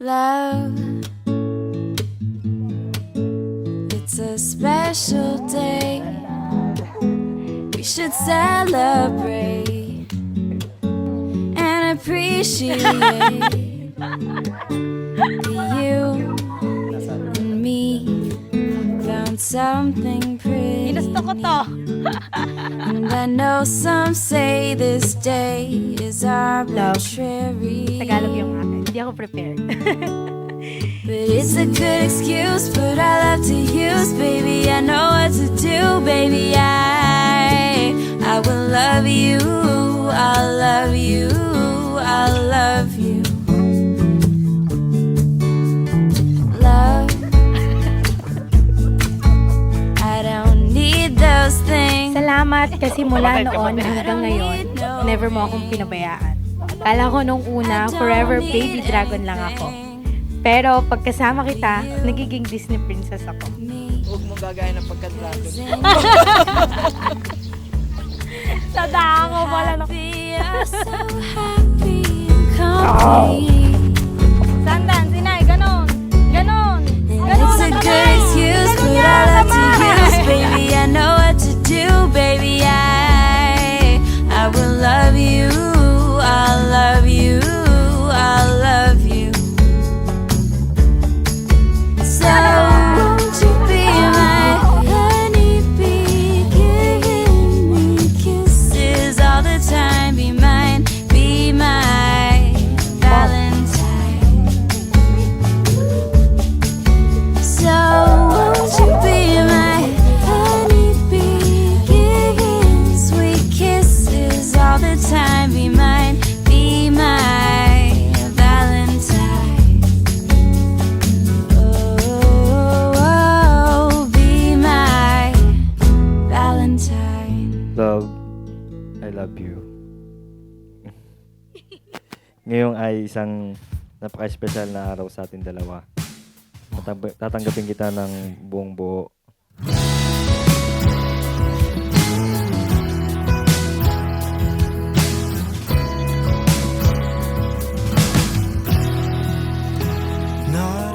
Love, it's a special day. We should celebrate and appreciate you and me found something pretty. Ginusto ko to. And I know some say this day is arbitrary. Tagalog yung akin. Hindi ako prepared. But it's a good excuse, but I love to use, baby. I know what to do, baby. I will love you. I'll love you. I'll love you. Love. I don't need those things. Salamat kasi mula noon hanggang ngayon, never mo akong pinabayaan. Kala ko nung una, forever baby dragon lang ako. Pero pagkasama kita, nagiging Disney princess ako. Huwag mo gagaya ng pagka-dragon. Tadaan ko pala na. Sandan, Sinay, ganon. Ganon. Ganon It's a na good kamay. excuse, Ganon but na I love to kamay. use, baby. I know what to do, baby. I will love you. I'll love you. I'll love you. So won't you be my honeybee, giving me kisses all the time? Be mine, be my Valentine. So won't you be my honeybee, giving sweet kisses all the time? Be mine, be my Valentine. Oh, be my Valentine. Love, I love you. Ngayong ay isang napaka-espesyal na araw sa ating dalawa. Tatanggapin kita ng buong buo.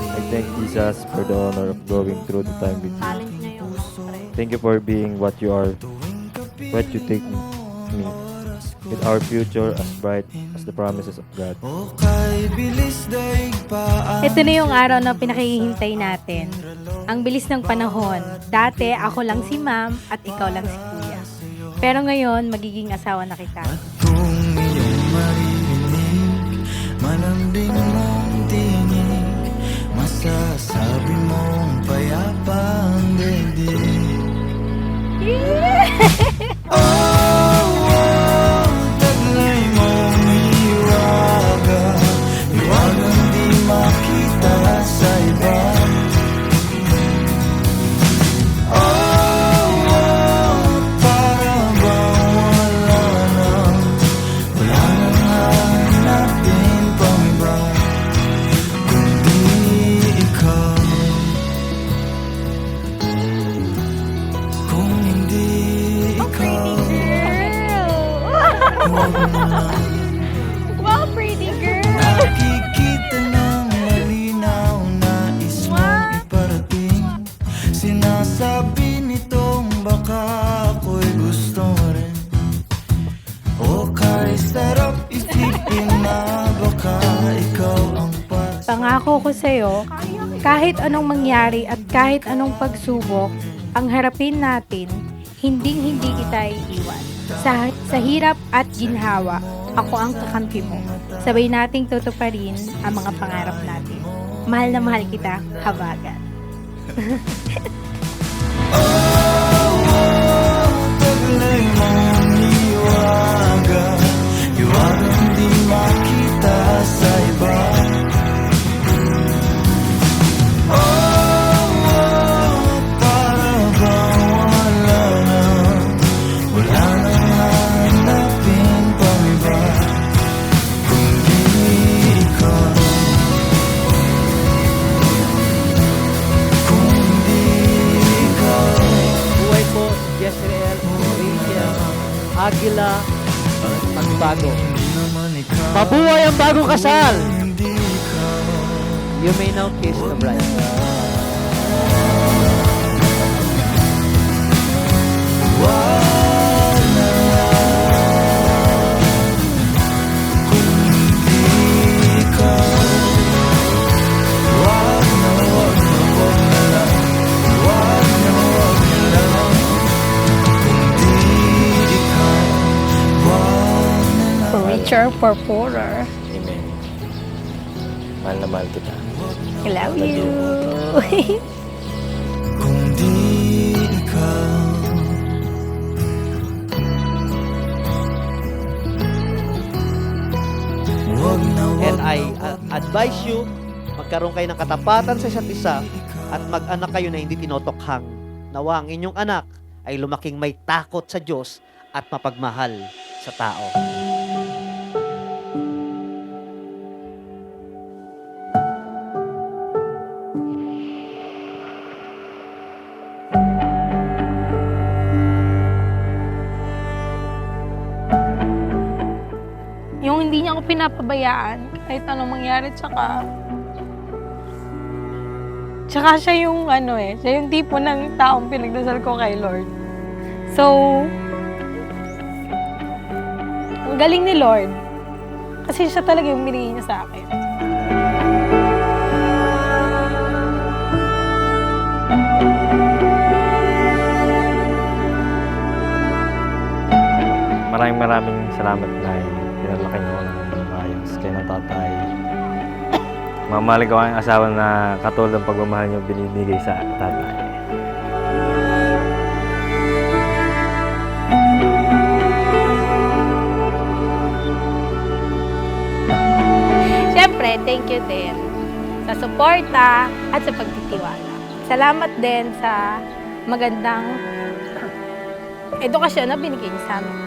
I thank Jesus for the honor of going through the time with you. Challenge na yun. Thank you for being what you are, what you take me, with our future as bright as the promises of God. Ito na yung araw na pinakihintay natin. Ang bilis ng panahon. Dati, ako lang si ma'am at ikaw lang si kuya. Pero ngayon, magiging asawa na kita. Kung iyong maririnig, malambing mong tinig, masasabi mong payapa ang daigdig. Taglay mong hiwaga, hiwagang di makita sa iba. Para bang wala nang hanapin pang iba, kundi ikaw. Kung hindi ikaw, huwag mo lang. Wow, pretty girl! Nakikita ng malinaw, nais mong iparating. Sinasabi nitong baka ako'y gusto mo rin. O kahit sarap isipin na baka ikaw ang para. Pangako ko sa'yo, kahit anong mangyari at kahit anong pagsubok, ang harapin natin, hinding-hindi kita iiwan. Sa hirap at ginhawa, ako ang kakampi mo. Sabay nating tutuparin ang mga pangarap natin. Mahal na mahal kita, Habagat. Taglay mong hiwaga, hiwagang di makita sa iba. Para bang wala nang hanapin pang iba, kundi ikaw. Kung di ikaw, Buhay po, Jezreel, Rachel, Agila, at Bago. naman ikaw. Mabuhay ang bagong kasal! Hindi ikaw. You may now kiss the bride. Wag na lang kung hindi ikaw. Wag na lang kung hindi ikaw. Wag na lang. For richer, for poorer. Amen. Mahal na mahal kita. I love you. Kung di ikaw. Wag na And wag I advise you, magkaroon kayo ng katapatan sa isa't isa at mag-anak kayo na hindi tinotokhang. Nawa ang inyong anak ay lumaking may takot sa Diyos at mapagmahal sa tao. Yung hindi niya ako pinapabayaan kahit anong mangyari, tsaka siya yung siya yung tipo ng taong pinagdasal ko kay Lord. So, ang galing ni Lord. Kasi siya talaga yung binigay niya sa akin. Maraming salamat na pinalaki niyo ako ng maayos kay ng tatay. Mamalig ako ang asawa na katulad ng pagmamahal niyo binibigay sa tatay. Siyempre, thank you din sa suporta at sa pagtitiwala. Salamat din sa magandang edukasyon na binigay niyo sa amin.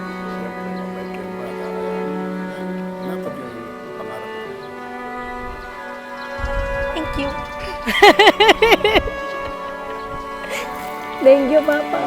Thank you. Thank you, Papa.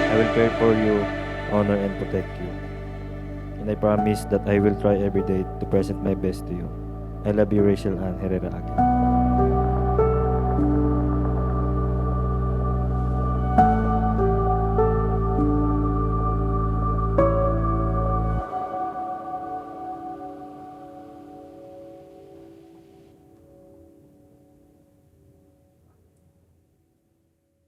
I will care for you, honor and protect you. And I promise that I will try every day to present my best to you. I love you, Rachel Ann Herrera Aguilar.